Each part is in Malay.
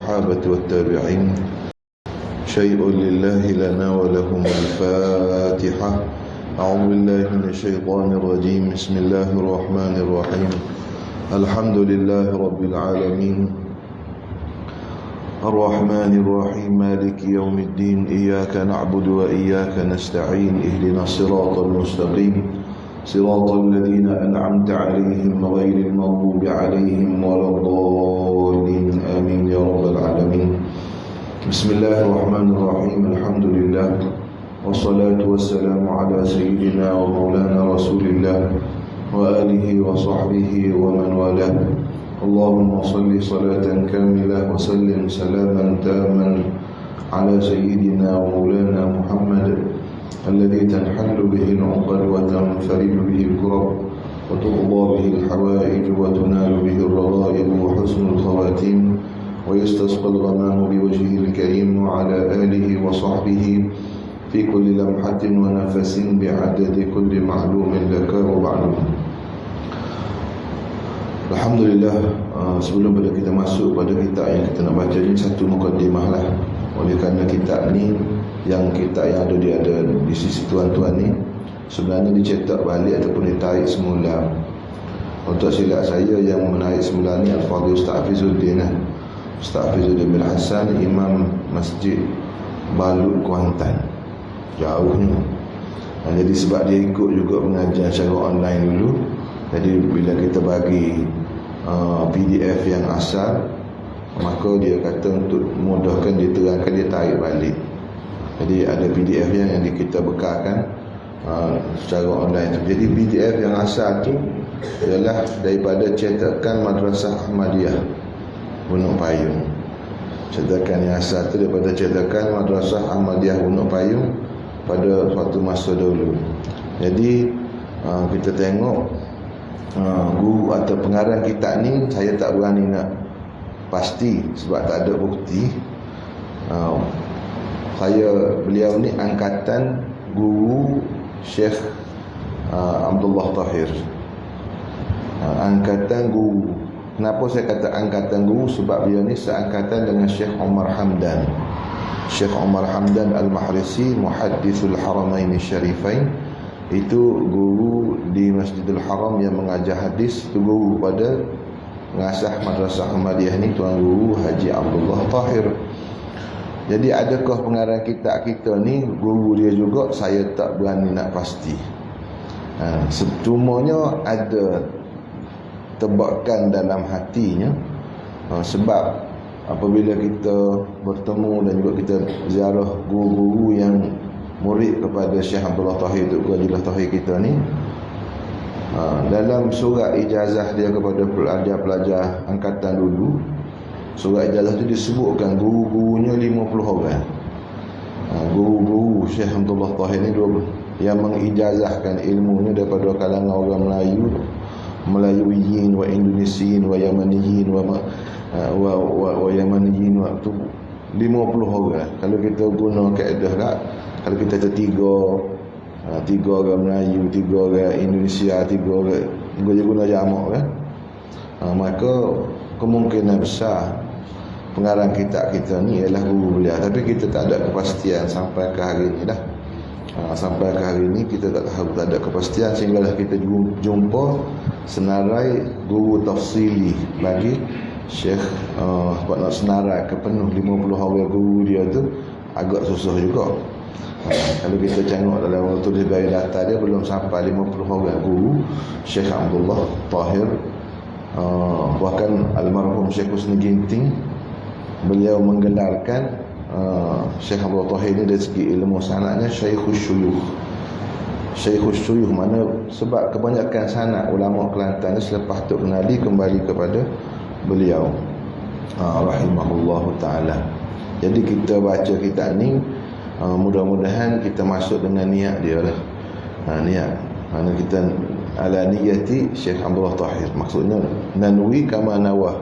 الصحابة والتابعين شيء لله لنا ولهم الفاتحة. أعوذ بالله من الشيطان الرجيم. بسم الله الرحمن الرحيم. الحمد لله رب العالمين الرحمن الرحيم مالك يوم الدين. إياك نعبد وإياك نستعين. اهدنا الصراط المستقيم صراط الذين أنعمت عليهم غير المغضوب عليهم ولا الضالين آمين يا رب العالمين. بسم الله الرحمن الرحيم. الحمد لله والصلاة والسلام على سيدنا ومولانا رسول الله وآله وصحبه ومن والاه. اللهم صل صلاة كاملة وسلم سلاما تاما على سيدنا ومولانا محمد الذي تنحل به العقد وتنفرج به الكرب وتقضى به الحوائج وتنال به الرغائب وحسن الخواتيم ويستسقى الغمام بوجهه الكريم وعلى آله وصحبه في كل لمحة ونفس بعدد كل معلوم لك وبعد. Alhamdulillah, sebelum pada kita masuk pada kitab yang kita nak baca ni, satu mukaddimah lah. Oleh kerana kitab ni yang ada di sisi tuan-tuan ni sebenarnya dicetak balik ataupun ditarik semula. Untuk silap saya, yang menarik semula ni Al-Fadhil Ustaz Hafizuddin Ustaz Hafizuddin bin Hassan, Imam Masjid Balut Kuantan, jauhnya. Jadi sebab dia ikut juga pengajian secara online dulu, jadi bila kita bagi PDF yang asal, maka dia kata untuk mudahkan dia terangkan, dia tarik balik. Jadi ada PDF yang kita bekalkan secara online. Jadi PDF yang asal tu ialah daripada cetakan Madrasah Ahmadiyah Gunung Payung. Cetakan yang asal tu daripada cetakan Madrasah Ahmadiyah Gunung Payung pada suatu masa dulu. Jadi kita tengok guru atau pengarang kitab ni, saya tak berani nak pasti sebab tak ada bukti. Beliau ni angkatan guru Syekh Abdullah Tahir. Angkatan guru. Kenapa saya kata angkatan guru? Sebab beliau ni seangkatan dengan Syekh Umar Hamdan. Syekh Umar Hamdan Al-Mahrisi, Muhaddithul Haramain Syarifain, itu guru di Masjidil Haram yang mengajar hadis. Itu guru pada pengasas Madrasah Ahmadiyah ni, Tuan Guru Haji Abdullah Tahir. Jadi adakah pengarang kitab kita ni guru dia juga? Saya tak berani nak pasti. Cumanya ada tebakan dalam hatinya. Sebab apabila kita bertemu dan juga kita ziarah guru-guru yang murid kepada Syekh Abdullah Tahir, Tuan Abdullah Tahir kita ni, dalam surat ijazah dia kepada pelajar-pelajar angkatan dulu, surat ijazah tu disebutkan guru-gurunya 50 orang. Guru-guru Syekh Abdullah Tahir ni yang mengijazahkan ilmunya daripada kalangan orang Melayu, Melayuiyin wa Indonesiyin wa Yamaniyin wa Yamaniyin wa 50 orang. Kalau kita guna kaedah tak, kalau kita ada tiga orang Melayu, 3 orang Indonesia, 3 orang guna jamak kan, maka kemungkinan besar pengarang kitab kita ni ialah guru beliau. Tapi kita tak ada kepastian sampai ke hari ni dah. Sampai ke hari ni kita tak tahu, tak ada kepastian, sehinggalah kita jumpa senarai guru tafsili bagi Syekh. Sebab nak senarai ke penuh 50 orang guru dia tu agak susah juga. Kalau kita tengok dalam tulis gaya data dia, belum sampai 50 orang guru Syekh Abdullah Tahir. Bahkan almarhum Syekh Husni Ginting, beliau menggelarkan Syekh Abdullah Tahir ni dari segi ilmu sanadnya Syekhus Syuyukh. Syekhus Syuyukh mana sebab kebanyakan sanad ulama Kelantan ni selepas Tok Kenali kembali kepada beliau rahimahullahu ta'ala. Jadi kita baca kitab ni, mudah-mudahan kita masuk dengan niat dia lah. Niat mana kita ala niyati Syekh Abdullah Tahir, maksudnya nanwi kama nawah,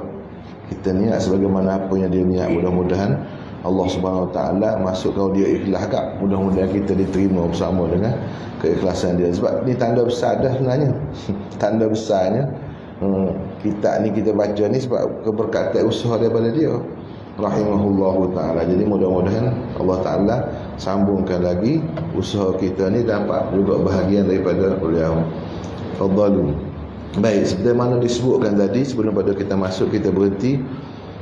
kita niat sebagaimana apa yang dia niat. Mudah-mudahan Allah Subhanahu Wa Taala masuk, kalau dia ikhlas kat, mudah-mudahan kita diterima bersama dengan keikhlasan dia. Sebab ni tanda besar dah sebenarnya. Tanda besarnya kitab ni kita baca ni sebab keberkatan usaha daripada dia. rahimahullahu ta'ala. Jadi mudah-mudahan Allah Ta'ala sambungkan lagi usaha kita ni, dapat juga bahagian daripada beliau. Fadhalu. Baik, seperti mana disebutkan tadi, sebelum pada kita masuk, kita berhenti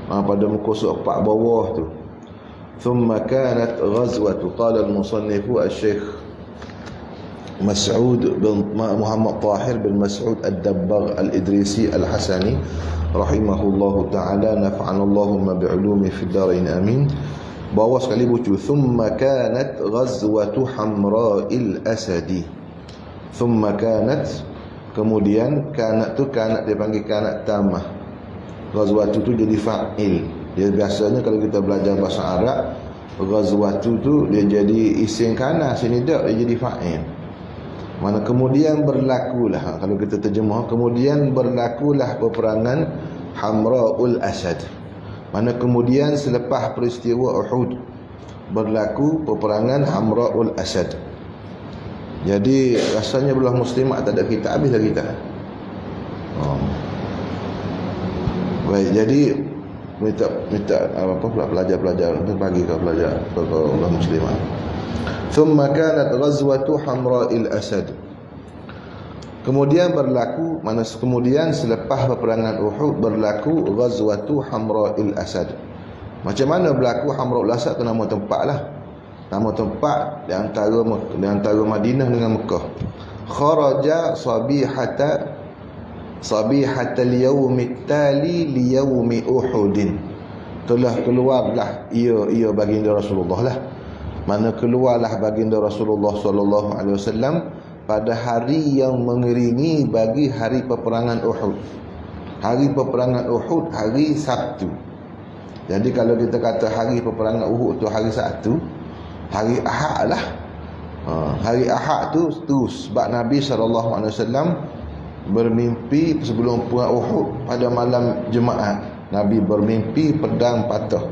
pada muka surat 4 bawah tu. Thumma kanat ghazwatu, qala al-musannifu al-Syekh Mas'ud bin Muhammad Tahir bin Mas'ud Ad-Dabbagh Al-Idrisi Al-Hasani rahimahullahu ta'ala, nafa'anallahumma bi'ulumi fid darain amin. Bawah sekali bucu, thumma kanat ghazwatu Hamra'il Asadi. Thumma kanat, kemudian, kanat tu, kanat dia panggil kanat tamah. Ghazwatu tu jadi fa'il. Dia biasanya kalau kita belajar bahasa Arab, ghazwatu tu dia jadi isim kana, sini dak dia jadi fa'il. Mana kemudian berlakulah, kalau kita terjemah, kemudian berlakulah peperangan Hamra'ul Asad. Mana kemudian selepas peristiwa Uhud berlaku peperangan Hamra'ul Asad. Jadi rasanya belah muslimat tak ada kita, habislah kita. Baik, jadi minta apa pula pelajar-pelajar bagi ke pelajar ke belah muslimat. Thumma kanat ghazwatu Hamra'il Asad. Kemudian berlaku, mana kemudian selepas peperangan Uhud berlaku ghazwatu Hamra'il Asad. Macam mana berlaku Hamra'il Asad? Itu nama tempat lah. Nama tempat di antara Madinah dengan Mekah. Kharaja sabihatal yaumit tali li yaumi Uhudin. Telah keluarlah ia baginda Rasulullah lah. Mana keluarlah baginda Rasulullah sallallahu alaihi wasallam pada hari yang mengiringi bagi hari peperangan Uhud. Hari peperangan Uhud hari Sabtu. Jadi kalau kita kata hari peperangan Uhud tu hari Sabtu, hari Ahad lah. Hari Ahad tu sebab Nabi sallallahu alaihi wasallam bermimpi sebelum perang Uhud pada malam Jumaat. Nabi bermimpi pedang patah.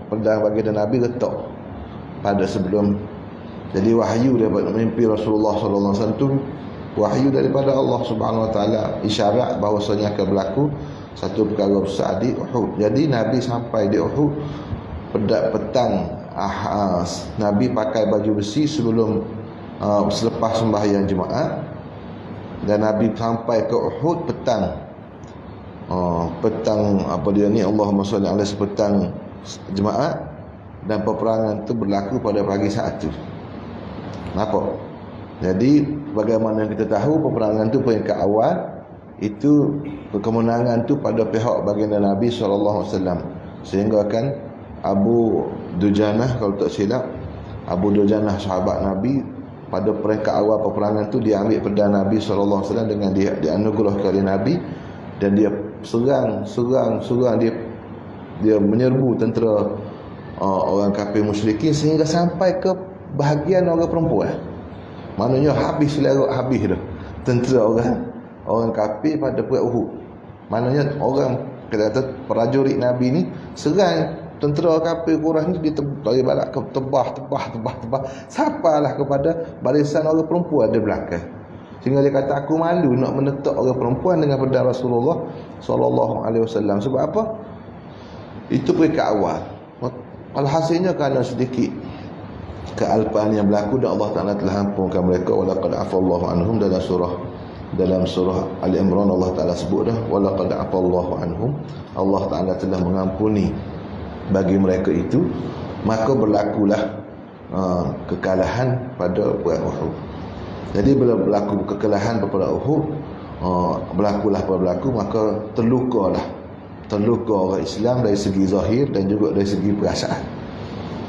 Pedang baginda Nabi retak pada sebelum. Jadi wahyu daripada mimpi Rasulullah sallallahu alaihi wasallam tu, wahyu daripada Allah Subhanahu wa taala, isyarat bahawasanya akan berlaku satu perkara besar di Uhud. Jadi Nabi sampai di Uhud petang Nabi pakai baju besi sebelum selepas sembahyang Jumaat, dan Nabi sampai ke Uhud petang apa dia ni, Allahumma salli alaihi, petang Jumaat, dan peperangan itu berlaku pada pagi saat itu. Nampak? Jadi bagaimana kita tahu peperangan itu peringkat awal itu kemenangan itu pada pihak baginda Nabi sallallahu alaihi wasallam, sehingga kan Abu Dujanah, kalau tak silap, Abu Dujanah sahabat Nabi, pada peringkat awal peperangan itu dia ambil pedang Nabi sallallahu alaihi wasallam dengan dianugerahkan oleh Nabi, dan dia serang dia menyerbu tentera orang kafir musyrikin sehingga sampai ke bahagian orang perempuan. Maknanya habis dah tentera orang kafir pada perang Uhud. Maknanya orang, kita kata prajurit Nabi ni serang tentera kafir Quraisy ni, dari barat ke tebah sampailah kepada barisan orang perempuan di belakang. Sehingga dia kata, aku malu nak menetak orang perempuan dengan pedang Rasulullah sallallahu alaihi wasallam. Sebab apa? Itu peringkat awal. Alhasilnya kerana sedikit kealpaan yang berlaku, dan Allah Taala telah ampunkan mereka. Walaqad afallahu anhum, dalam surah Ali Imran Allah Taala sebut dah, walaqad afallahu anhum, Allah Taala telah mengampuni bagi mereka itu. Maka berlakulah kekalahan pada perang Uhud. Jadi bila berlaku kekalahan pada Uhud, berlaku, maka terluka orang Islam dari segi zahir dan juga dari segi perasaan.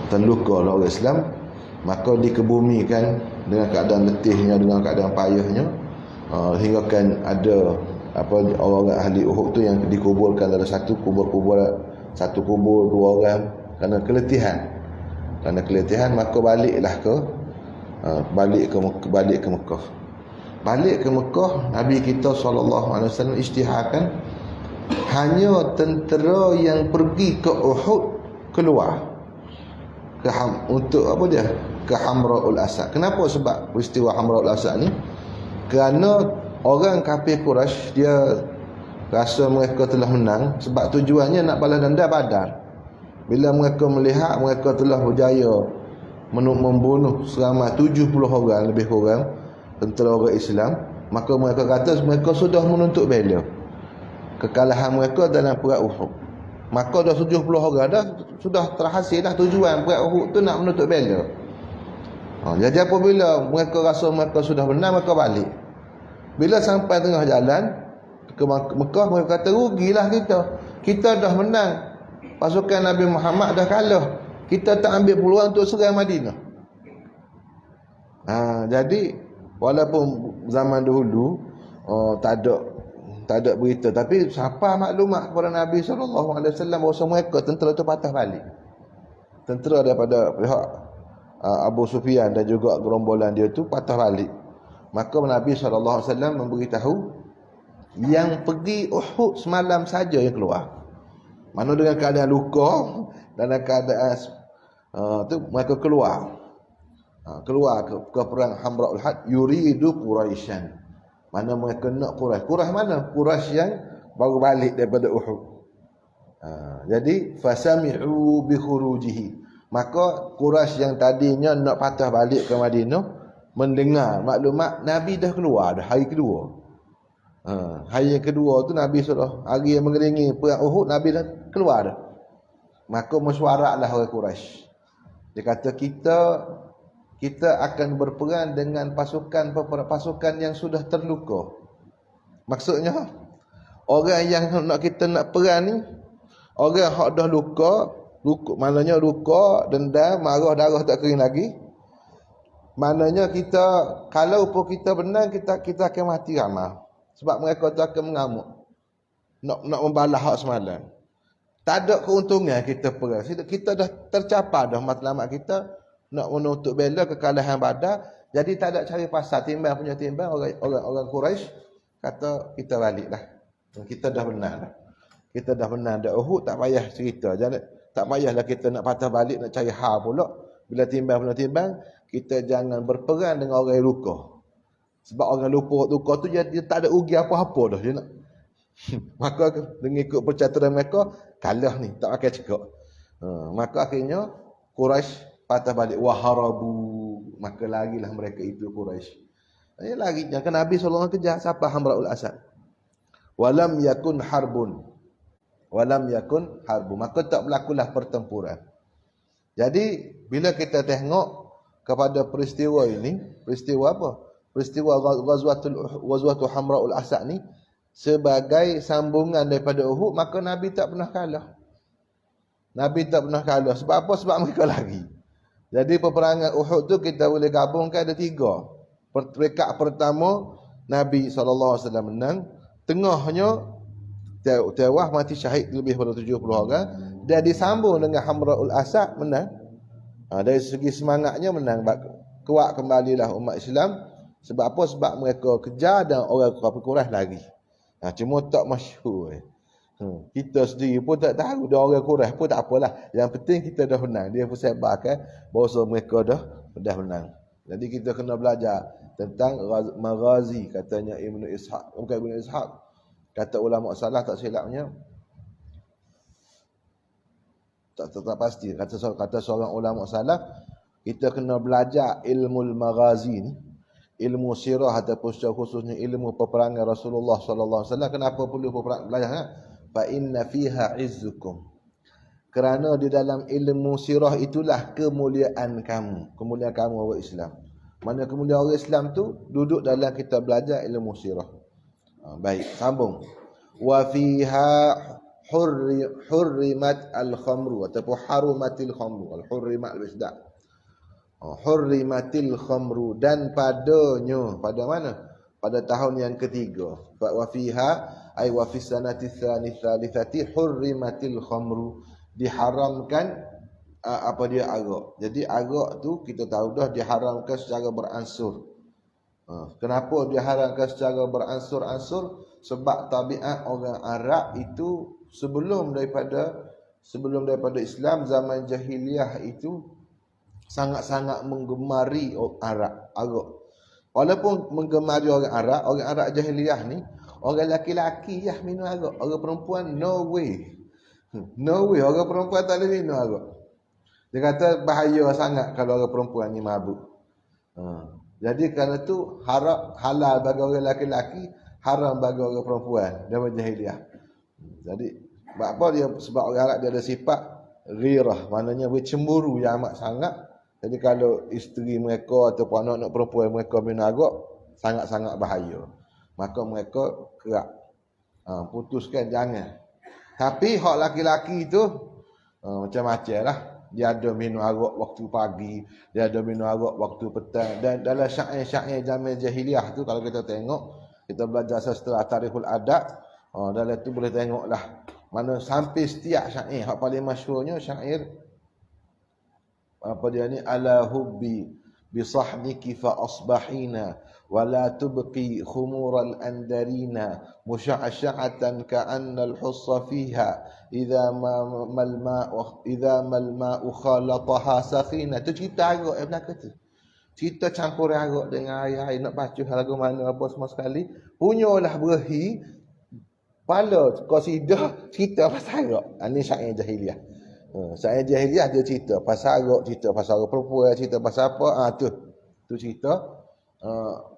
Terluka orang Islam, maka dikebumikan dengan keadaan letihnya, dengan keadaan payahnya, hingga kan ada orang ahli Uhud tu yang dikuburkan dalam satu kubur dua orang kerana keletihan. Maka baliklah balik ke Mekah. Balik ke Mekah, Nabi kita SAW isytiharkan hanya tentera yang pergi ke Uhud keluar untuk ke Hamra'ul Asad. Kenapa? Sebab peristiwa Hamra'ul Asad ni, kerana orang kafir Quraisy dia rasa mereka telah menang, sebab tujuannya nak balas dendam Badar. Bila mereka melihat mereka telah berjaya membunuh selama 70 orang lebih kurang tentera orang Islam, maka mereka kata mereka sudah menuntut bela kekalahan mereka dalam perang Uhud. Maka dah 70 orang dah sudah terhasil dah tujuan perang Uhud tu nak menuntut bela. Jadi apabila mereka rasa mereka sudah menang, mereka balik. Bila sampai tengah jalan ke Mekah, mereka kata rugilah kita. Kita dah menang, pasukan Nabi Muhammad dah kalah. Kita tak ambil peluang untuk serang Madinah. Jadi walaupun zaman dahulu tak ada berita, tapi siapa maklumat kepada Nabi SAW bahawa mereka tentera itu patah balik. Tentera daripada pihak Abu Sufyan dan juga gerombolan dia tu patah balik. Maka Nabi SAW memberitahu yang pergi Uhud semalam saja yang keluar. Mana dengan keadaan luka, dalam keadaan tu mereka keluar ke perang Hamra'ul Had, yuridu Quraisyan. Mana mereka nak Quraisy. Quraisy mana? Quraisy yang baru balik daripada Uhud. Jadi fasami'u bi khurujihi. Maka Quraisy yang tadinya nak patah balik ke Madinah mendengar maklumat Nabi dah keluar dah hari kedua. Hari yang kedua tu Nabi sudah, hari yang mengelilingi perang Uhud, Nabi dah keluar dah. Maka mesyuaratlah orang Quraisy. Dia kata kita akan berperang dengan pasukan yang sudah terluka. Maksudnya orang yang kita nak perang ni, orang yang dah luka, maknanya luka, dendam, marah, darah tak kering lagi. Maknanya kita, kalau pun kita menang, kita akan mati ramai. Sebab mereka tu akan mengamuk, nak membalas hak semalam. Tak ada keuntungan kita perang. Kita dah tercapai dah matlamat kita nak menuntut bela kekalahan Badar. Jadi tak ada cari pasal, timbang punya timbang. Orang Quraisy kata kita balik dah, kita dah menang dah. Kita dah menang dah Uhud, tak payah cerita. Jangan, tak payahlah kita nak patah balik nak cari hal pula. Bila timbang punya timbang, kita jangan berperang dengan orang yang luka. Sebab orang luka tu dia tak ada rugi apa-apa dah dia nak. Maka dengan ikut percaturan mereka, kalah ni, tak pakai cekak. Maka akhirnya Quraisy patah balik, waharabu, maka larilah mereka itu Quraisy. Larinya kan Nabi SAW kejar siapa? Hamra'ul Asad. Walam yakun harbun, maka tak berlakulah pertempuran. Jadi bila kita tengok kepada peristiwa ini, peristiwa apa? Peristiwa Ghazwatul Hamra'ul Asad ni sebagai sambungan daripada Uhud, maka Nabi tak pernah kalah. Nabi tak pernah kalah. Sebab apa? Sebab mereka lari. Jadi peperangan Uhud tu kita boleh gabungkan ada 3. Peringkat pertama Nabi SAW menang, tengahnya tewas mati syahid lebih daripada 70 orang, dan disambung dengan Hamra'ul Asad menang. Dari segi semangatnya menang, kuat kembalilah umat Islam. Sebab apa? Sebab mereka kejar dan orang Quraisy lagi. Cuma tak masyhur. Kita sendiri pun tak tahu, dah orang Quraisy pun tak apalah. Yang penting kita dah menang. Dia pun sebarkan bahawa mereka dah menang. Jadi kita kena belajar tentang maghazi, katanya Ibnu Ishaq. Bukan Ibnu Ishaq, kata ulama salah tak silapnya. Tak pasti. Kata seorang ulama salaf, kita kena belajar ilmu maghazi ni, ilmu sirah ataupun secara khususnya ilmu peperangan Rasulullah SAW. Kenapa perlu belajar? Fa inna fiha izzukum. Kerana di dalam ilmu sirah itulah kemuliaan kamu orang Islam. Mana kemuliaan orang Islam tu duduk dalam kita belajar ilmu sirah. Baik, sambung. Wa fiha hurrimat al-khamru ataupun harumatil khamru. Al-hurrimat al-bisda'. Hurrimatil khamru, dan padanya, pada mana? Pada tahun yang ketiga. Wa fiha ay wa fi sanati tsalitsati hurrimatil khamru, diharamkan apa dia arak. Jadi arak tu kita tahu dah diharamkan secara beransur. Kenapa diharamkan secara beransur-ansur? Sebab tabiat orang Arab itu sebelum daripada Islam, zaman jahiliyah itu sangat-sangat menggemari arak. Walaupun menggemari orang Arab jahiliyah ni, Orang laki-laki je minum arak. Orang perempuan no way. No way. Orang perempuan tak boleh minum arak. Dia kata bahaya sangat kalau orang perempuan ni mabuk. Jadi kerana tu halal bagi orang laki-laki, haram bagi orang perempuan dalam jahiliah. Jadi apa dia, sebab orang Arab dia ada sifat ghirah, maknanya bercemburu yang amat sangat. Jadi kalau isteri mereka ataupun anak-anak perempuan mereka minum arak, sangat-sangat bahaya. Maka mereka kerak putuskan jangan. Tapi hak laki-laki tu macam-macam lah. Dia ada minum arak waktu pagi, dia ada minum arak waktu petang. Dan dalam syair-syair zaman jahiliah tu, kalau kita tengok, kita belajar sastra tarikhul adab, dalam tu boleh tengok lah. Mana sampai setiap syair, hak paling masyhurnya syair apa dia ni, ala hubbi bisahniki fa asbahina wala tubqi khumural andarina musya'sya'atan ka'anna al-hussa fiha idza mal ma'u khalataha sakhina. Tu cerita arak belaka tu. Cerita campur arak dengan air nak baca lagu mana apa semua sekali. Punyalah berahi pala qasidah cerita pasal arak. Ini syair jahiliah. Syair jahiliah dia cerita pasal arak, cerita pasal orang perempuan, cerita pasal apa, tu cerita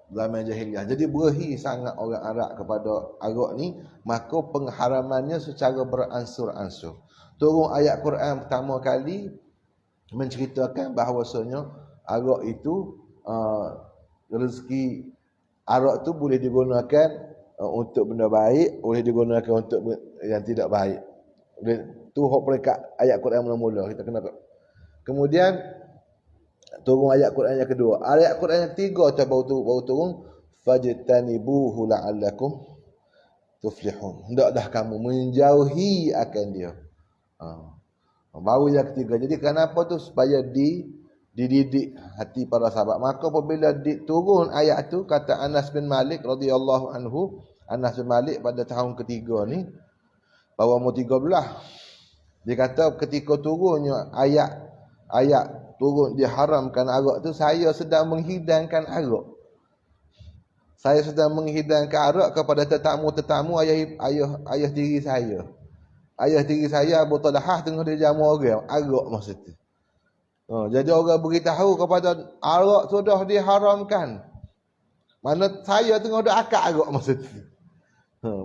zaman jahiliah. Jadi berahi sangat orang Arab kepada arak ni, maka pengharamannya secara beransur-ansur. Turun ayat Quran pertama kali menceritakan bahawasanya arak itu rezeki arak tu boleh digunakan untuk benda baik, boleh digunakan untuk yang tidak baik. Tu hak peringkat ayat Quran mula-mula kita kena. Kemudian turun ayat Quran yang kedua. Ayat Quran yang ketiga tu baru turun fajtanibuhu la'allakum tuflihun. Hendaklah kamu menjauhi akan dia. Baru yang ketiga. Jadi kenapa tu? Supaya dididik hati para sahabat. Maka apabila turun ayat tu, kata Anas bin Malik radhiyallahu anhu, Anas bin Malik pada tahun ketiga ni, baru umur 13. Dia kata ketika turunnya ayat turun diharamkan arak tu, saya sedang menghidangkan arak. Saya sedang menghidangkan arak kepada tetamu-tetamu ayah tiri saya. Ayah tiri saya Abu Talhah tengah dia jamu orang arak masa tu. Jadi orang beritahu kepada arak sudah diharamkan. Mana saya tengah ada akad arak masa tu.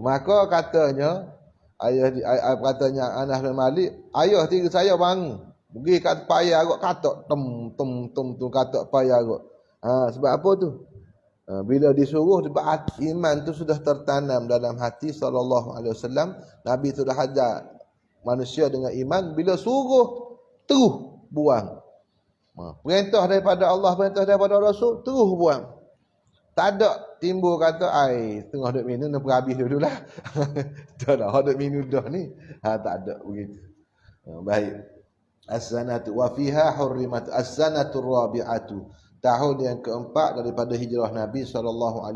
Maka katanya katanya Anas bin Malik, ayah tiri saya bangun pergi kat payah arak, katak tem katak payah arak. Sebab apa tu? Bila disuruh, sebab iman tu sudah tertanam dalam hati sallallahu alaihi wasallam. Nabi sudah ajar manusia dengan iman, bila suruh terus buang. Perintah daripada Allah, perintah daripada Rasul, terus buang. Tak ada timbul kata tengah duk minum nak habis dululah. Tak ada duk minum dah ni. Tak ada begitu. Baik. As-sanatu wa fiha hurrimat as-sanatu rabi'atu. Tahun yang keempat daripada hijrah Nabi SAW,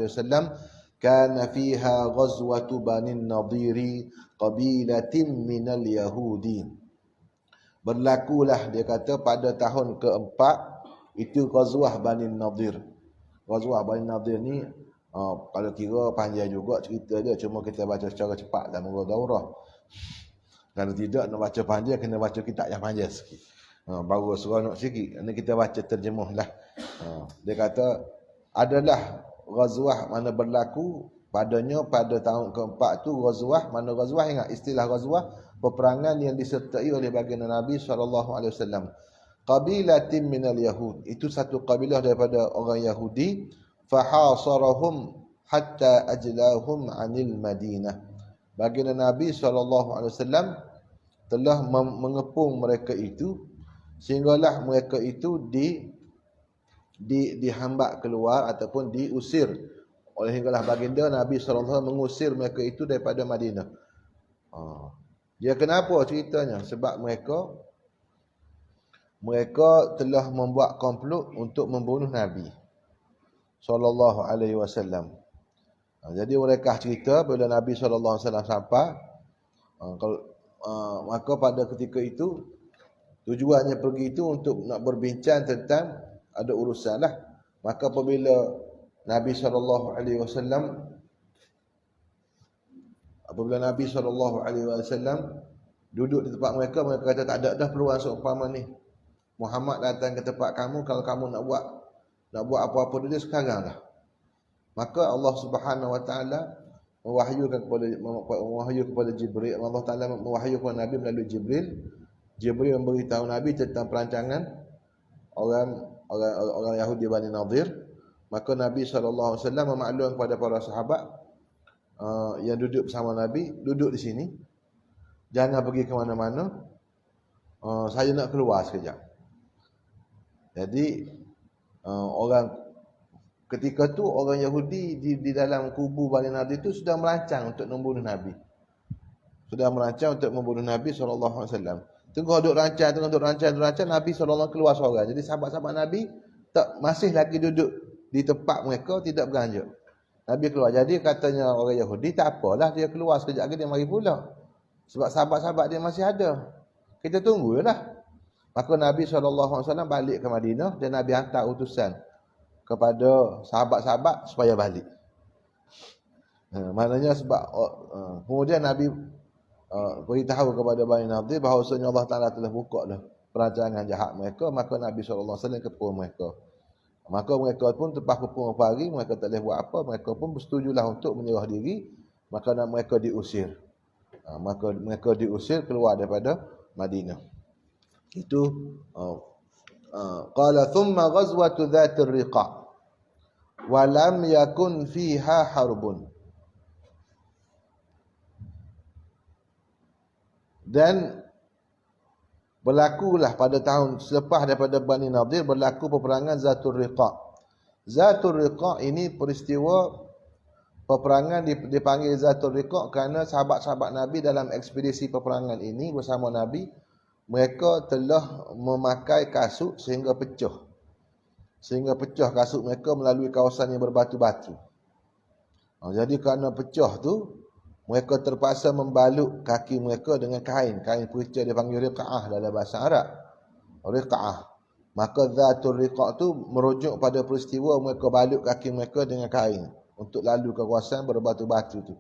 kana fiha ghazwatu Bani Nadhiri qabilatin minal Yahudi. Berlakulah, dia kata, pada tahun keempat itu ghazwah Bani Nadhir. Ghazwah Bani Nadhir ni kalau kira panjang juga cerita dia, cuma kita baca secara cepat dalam daurah. Kalau tidak nak baca panjang, kena baca kitab yang panjang sikit. Baru seronok sikit. Ini kita baca terjemuh lah. Dia kata adalah ghazwah mana berlaku padanya pada tahun keempat tu. Ghazwah, mana ghazwah, ingat istilah ghazwah, peperangan yang disertai oleh baginda Nabi SAW. Qabilatin minal Yahud, itu satu kabilah daripada orang Yahudi. Fahasarahum hatta ajlahum anil Madinah. Baginda Nabi SAW telah mengepung mereka itu, sehinggalah mereka itu dihambak keluar ataupun diusir oleh hinggalah baginda Nabi SAW mengusir mereka itu daripada Madinah. Dia kenapa ceritanya? Sebab mereka telah membuat komplot untuk membunuh Nabi SAW. Jadi mereka cerita bila Nabi SAW sampai, maka pada ketika itu tujuannya pergi itu untuk nak berbincang tentang ada urusan lah. Maka apabila Nabi SAW Apabila Nabi SAW duduk di tempat mereka, mereka kata tak ada dah peluang seumpama ni. Muhammad datang ke tempat kamu, kalau kamu nak buat apa-apa dia sekarang dah. Maka Allah Subhanahu Wa Taala mewahyukan kepada Jibril. Allah Taala mewahyukan Nabi melalui Jibril. Jibril memberitahu Nabi tentang perancangan orang Yahudi Bani Nadir. Maka Nabi SAW memaklum kepada para sahabat yang duduk bersama Nabi, duduk di sini, jangan pergi ke mana-mana, saya nak keluar sekejap. Jadi ketika tu orang Yahudi di dalam kubu Bani Nadir itu sudah merancang untuk membunuh Nabi. SAW. Tengah duduk rancang, Nabi SAW keluar seorang. Jadi sahabat-sahabat Nabi masih lagi duduk di tempat mereka, tidak beranjak. Nabi keluar. Jadi katanya orang Yahudi, tak apalah dia keluar sekejap lagi dia mari pula. Sebab sahabat-sahabat dia masih ada. Kita tunggulah. Maka Nabi SAW balik ke Madinah dan Nabi hantar utusan kepada sahabat-sahabat supaya balik. Maknanya sebab kemudian Nabi beritahu kepada Bani Nadir bahawasanya Allah Ta'ala telah buka dah perancangan jahat mereka. Maka Nabi SAW kepung mereka. Maka mereka pun lepas kepung hari, mereka tak boleh buat apa, mereka pun bersetujulah untuk menyerah diri. Maka mereka diusir. Mereka diusir keluar daripada Madinah. Itu qala thumma ghazwatu dhatir riqa wa lam yakun fiha harbun. Dan berlakulah pada tahun selepas daripada Bani Nadir berlaku peperangan Zatul Riqa. Zatul Riqa ini peristiwa peperangan dipanggil Zatul Riqa kerana sahabat-sahabat Nabi dalam ekspedisi peperangan ini bersama Nabi, mereka telah memakai kasut sehingga pecah. Kasut mereka melalui kawasan yang berbatu-batu. Jadi kerana pecah tu, mereka terpaksa membalut kaki mereka dengan kain perica dipanggil riqa'ah dalam bahasa Arab. Riqa'ah. Maka Zatul Riqa' tu merujuk pada peristiwa mereka balut kaki mereka dengan kain untuk lalu ke kawasan berbatu-batu tu.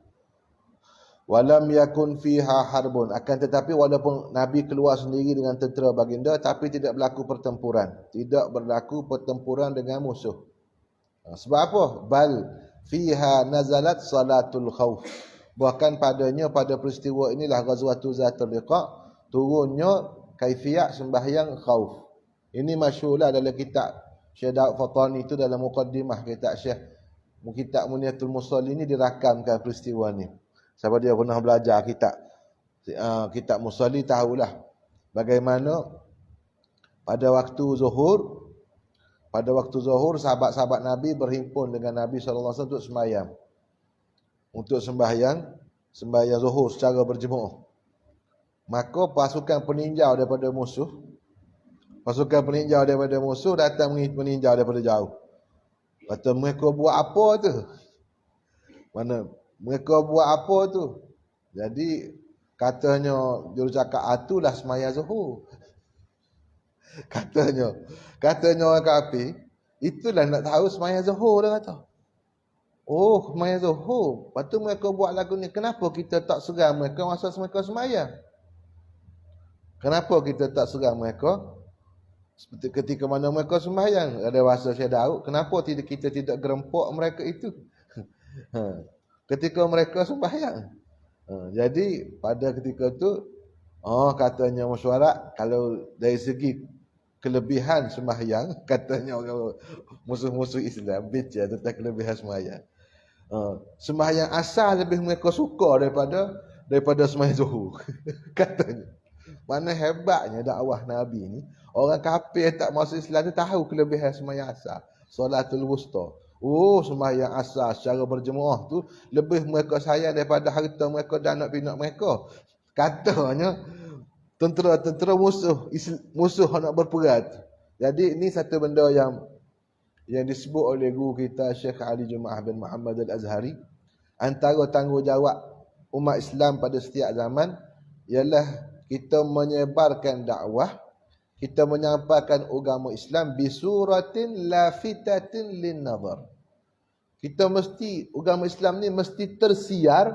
Walam yakun fiha harbun. Akan tetapi walaupun Nabi keluar sendiri dengan tentera baginda, tapi tidak berlaku pertempuran. Tidak berlaku pertempuran dengan musuh. Sebab apa? Bal fiha nazalat salatul khawf. Bahkan pada peristiwa inilah Ghazwatul Zatul Riqa' turunnya kaifiat sembahyang khauf. Ini masyhurlah dalam kitab Syekh Daud Fatani itu, dalam muqaddimah kitab Syekh Kitab Muniyatul Musalli ini dirakamkan peristiwa ni. Siapa dia pernah belajar kitab Musalli tahulah bagaimana pada waktu zuhur sahabat-sahabat Nabi berhimpun dengan Nabi SAW untuk sembahyang. Untuk sembahyang zuhur secara berjemaah. Maka pasukan peninjau daripada musuh datang meninjau daripada jauh. Kata, mereka buat apa tu? Mereka buat apa tu? Jadi katanya jurucakap atulah sembahyang zuhur. Katanya orang kafir, itulah nak tahu sembahyang zuhur dia kata. Oh, sembahyang zuhur. Lepas tu mereka buat lagu ni. Kenapa kita tak serang mereka masa mereka sembahyang? Kenapa kita tak serang mereka seperti ketika mana mereka sembahyang? Ada bahasa Syekh Daud, kenapa kita tidak gerempok mereka itu ketika mereka sembahyang? Jadi pada ketika tu katanya mesyuarat, kalau dari segi kelebihan sembahyang, katanya orang musuh-musuh Islam bincang tentang kelebihan sembahyang. Sembahyang asal lebih mereka suka daripada sembahyang zuhur. Katanya. Mana hebatnya dakwah Nabi ni. Orang kafir tak masuk Islam tu tahu kelebihan sembahyang asal, Salatul Wusta. Sembahyang asal secara berjemaah tu lebih mereka sayang daripada harta mereka dan anak pinak mereka. Katanya tentera musuh nak berperang. Jadi ini satu benda yang disebut oleh guru kita Syekh Ali Jumaah bin Muhammad Al-Azhari. Antara tanggungjawab umat Islam pada setiap zaman ialah kita menyebarkan dakwah, kita menyampaikan agama Islam bisuratin lafitatin lin nazar. Agama Islam ni mesti tersiar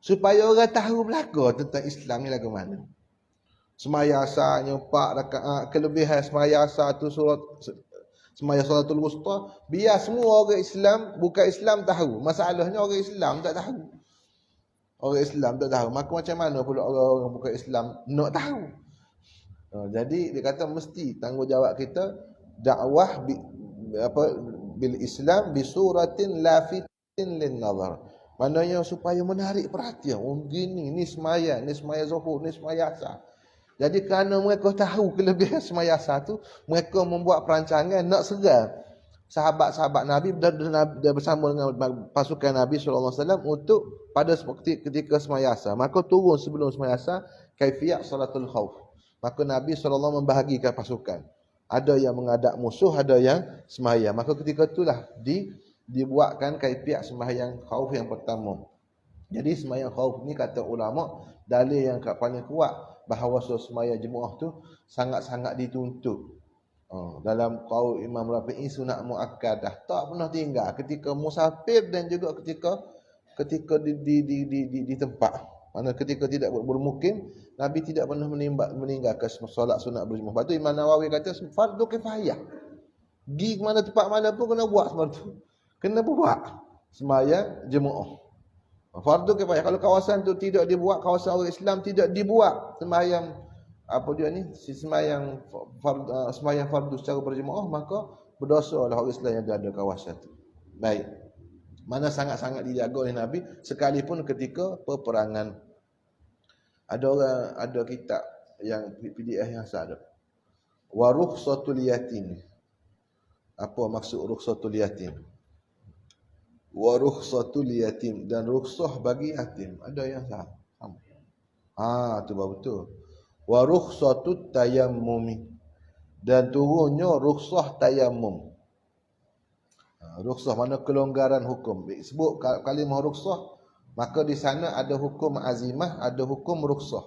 Supaya orang tahu belaka tentang Islam ni lagu mana. Semaya asanya 4 rakaat, kelebihan semaya asar tu surat semaya salatul wusta, biar semua orang Islam bukan Islam tahu. Masalahnya orang Islam tak tahu. Orang Islam tak tahu. Maka macam mana pula orang-orang bukan Islam nak tahu? Jadi dia kata mesti tanggungjawab kita dakwah bil Islam bi suratin lafitin lin nazar. Maknanya supaya menarik perhatian. Oh gini, ni semaya zuhur, ni semaya asar. Jadi kerana mereka tahu kelebihan semaya asar tu, mereka membuat perancangan nak serang sahabat-sahabat Nabi dan bersama dengan pasukan Nabi SAW untuk pada ketika semaya asar. Maka turun sebelum semaya asar kaifiyat salatul khauf. Maka Nabi SAW membahagikan pasukan. Ada yang menghadap musuh, ada yang sembahyang. Maka ketika itulah dibuatkan kaifiat sembahyang khauf yang pertama. Jadi sembahyang khauf ni kata ulama, dalil yang paling kuat bahawa sembahyang jemaah tu sangat-sangat dituntut. Dalam qaul Imam Rafi'i sunat muakkadah, tak pernah tinggal ketika musafir dan juga ketika di tempat. Mana ketika tidak bermukim, Nabi tidak pernah meninggalkan solat sunat berjemaah. Lepas tu Imam Nawawi kata fardu kifayah. Pergi ke mana tempat mana pun kena buat semua tu. Kena buat sembahyang jemaah. Fardu kifayah. Kalau kawasan tu tidak dibuat, kawasan orang Islam tidak dibuat sembahyang sembahyang fardu secara berjemaah, maka berdosalah orang Islam yang ada kawasan tu. Baik. Mana sangat-sangat dijaga oleh Nabi sekalipun ketika peperangan. Ada kitab yang PDF yang ada. Wa rukhsatul yatim. Apa maksud rukhsatul yatim? Wa rukhsatul yatim, dan rukhsah bagi yatim. Ada yang sama. Tu baru betul. Wa rukhsatut tayammumi, dan turunnya rukhsah tayammum. Rukhsah mana kelonggaran hukum. Sebut kalimah rukhsah, maka di sana ada hukum azimah, ada hukum rukhsah.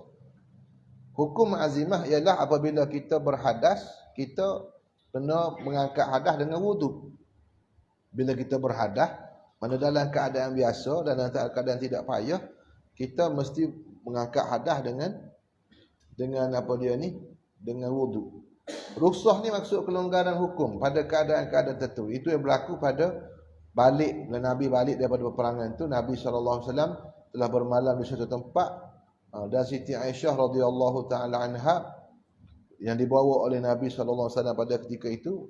Hukum azimah ialah apabila kita berhadas, kita kena mengangkat hadas dengan wudu. Bila kita berhadas, mana dalam keadaan biasa dan dalam keadaan tidak payah, kita mesti mengangkat hadas dengan dengan wudu. Rukhsah ni maksud kelonggaran hukum pada keadaan-keadaan tertentu. Itu yang berlaku pada bila Nabi balik daripada peperangan tu, Nabi SAW telah bermalam di suatu tempat, dan Siti Aisyah radhiyallahu taala anha yang dibawa oleh Nabi SAW pada ketika itu,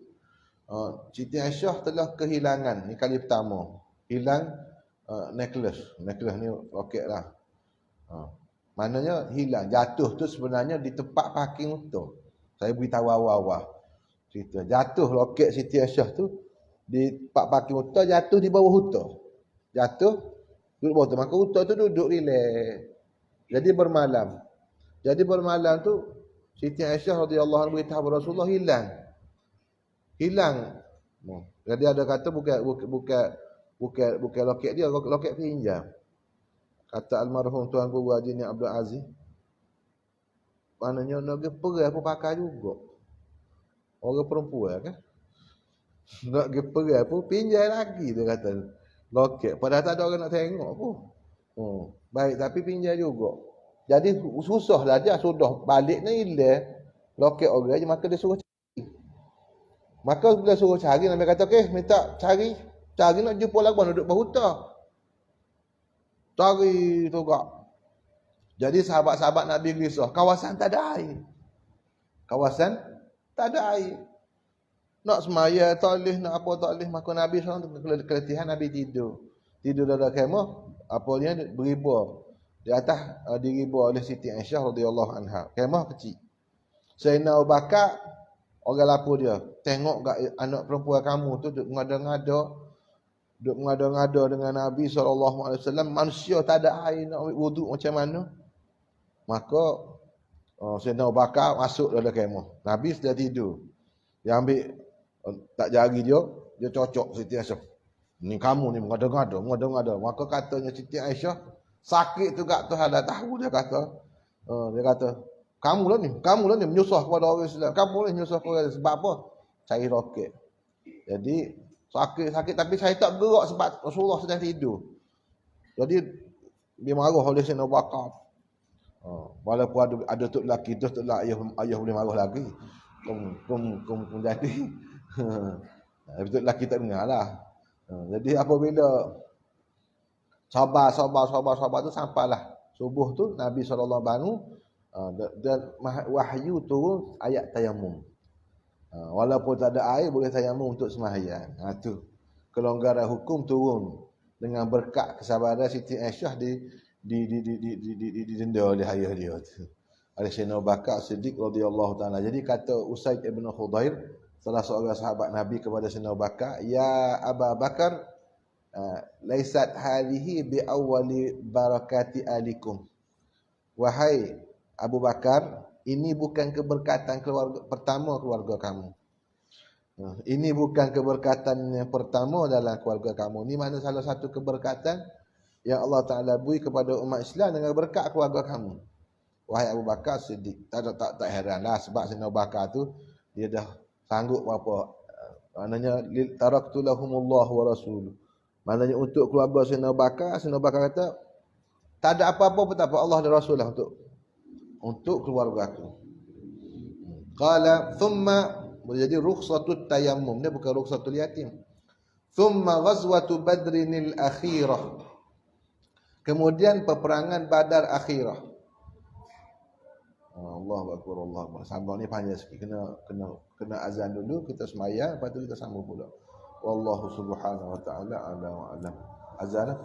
Siti Aisyah telah kehilangan, ni kali pertama hilang necklace ni roket lah. Maknanya hilang, jatuh tu sebenarnya di tempat parking motor. Saya beritahu awal-awal cerita, jatuh roket Siti Aisyah tu di tempat parking motor, jatuh di bawah hutan. Jatuh duduk bawah hutan. Maka hutan tu duduk relax. Jadi bermalam tu Siti Aisyah radhiyallahu anha beritahu Rasulullah hilang. Jadi ada kata bukan loket dia, loket pinjam. Kata almarhum Tuan Guru Haji Ni Abdul Aziz, maknanya nak pergi apa pakai juga. Orang perempuan kan. Nak pergi apa pinjam lagi, dia kata. Loket. Padahal tak ada orang nak tengok pun. Baik, tapi pinjam juga. Jadi susahlah dia, sudah balik ni hilang loket orang je, maka dia suruh cari. Maka bila suruh cari, Nabi kata, okey, minta cari nak jumpa lagu duduk berhutan. Cari tu kak. Jadi sahabat-sahabat Nabi risau, kawasan tak ada air. Nak semaya tak boleh, nak apa tak boleh. Maka Nabi SAW keletihan, Nabi tidur dalam kemah, apa dia beriba di atas, diriba oleh Siti Aisyah radhiyallahu anha. Kemah kecil. Sayyidina Abu Bakar orang lapor dia, tengok gak anak perempuan kamu tu duk ngada-ngada dengan Nabi SAW. Manusia tak ada air nak wuduk macam mana? Maka Sayyidina Abu Bakar masuk dalam kemah. Nabi sudah tidur. Dia ambil tak jari dia cocok Siti Aisyah. Ni kamu ni mengada-ngada. Maka katanya Siti Aisyah, sakit tu kat Tuhan dah tahu. Dia kata kamu lah ni menyusah kepada orang Islam. Kamu ni menyusah kepada orang, sebab apa? Cari roket. Jadi sakit tapi saya tak gerak sebab Rasulullah sedang tidur. Jadi dia marah oleh Sayyidina Abu Bakar. Walaupun ada tok lelaki tu tok ayah boleh marah lagi. Kum jadi. Tapi tok lelaki tak dengar lah. Jadi apabila sabar tu sampailah subuh tu Nabi SAW bangun dan wahyu turun ayat tayamum. Walaupun tak ada air boleh tayamum untuk sembahyang. Tu kelonggaran hukum turun dengan berkat kesabaran Siti Aisyah didenda oleh ayah dia tu. Oleh Sayyidina Abu Bakar Siddiq radhiyallahu taala. Jadi kata Usaid ibn Khudair, salah seorang sahabat Nabi kepada Sayyidina Abu Bakar, "Ya Abu Bakar, laisat hadhihi bi awwali barakati alikum." Wahai Abu Bakar, ini bukan keberkatan pertama keluarga kamu. Ini bukan keberkatan yang pertama dalam keluarga kamu. Ini mana salah satu keberkatan yang Allah Ta'ala beri kepada umat Islam dengan berkat keluarga kamu. Wahai Abu Bakar Siddiq. Tak heranlah sebab Sayyidina Abu Bakar tu dia dah sanggup berapa. Maknanya taraktu lahumullah wa rasuluh. Maknanya untuk keluarga Sayyidina Abu Bakar kata tak ada apa-apa pun tak apa, Allah dan Rasul lah untuk keluarga aku. Qala thumma, jadi rukhsatut tayammum, dia bukan rukhsatul yatim. Thumma ghazwatu badrinil akhirah. Kemudian peperangan Badar akhirah. Allahu akbar, Allahu akbar. Sambung ni panjang sikit, kena azan dulu, kita sembahyang, lepas tu kita sambung pula. Wallahu subhanahu wa ta'ala a'lam wa a'lam. Azan.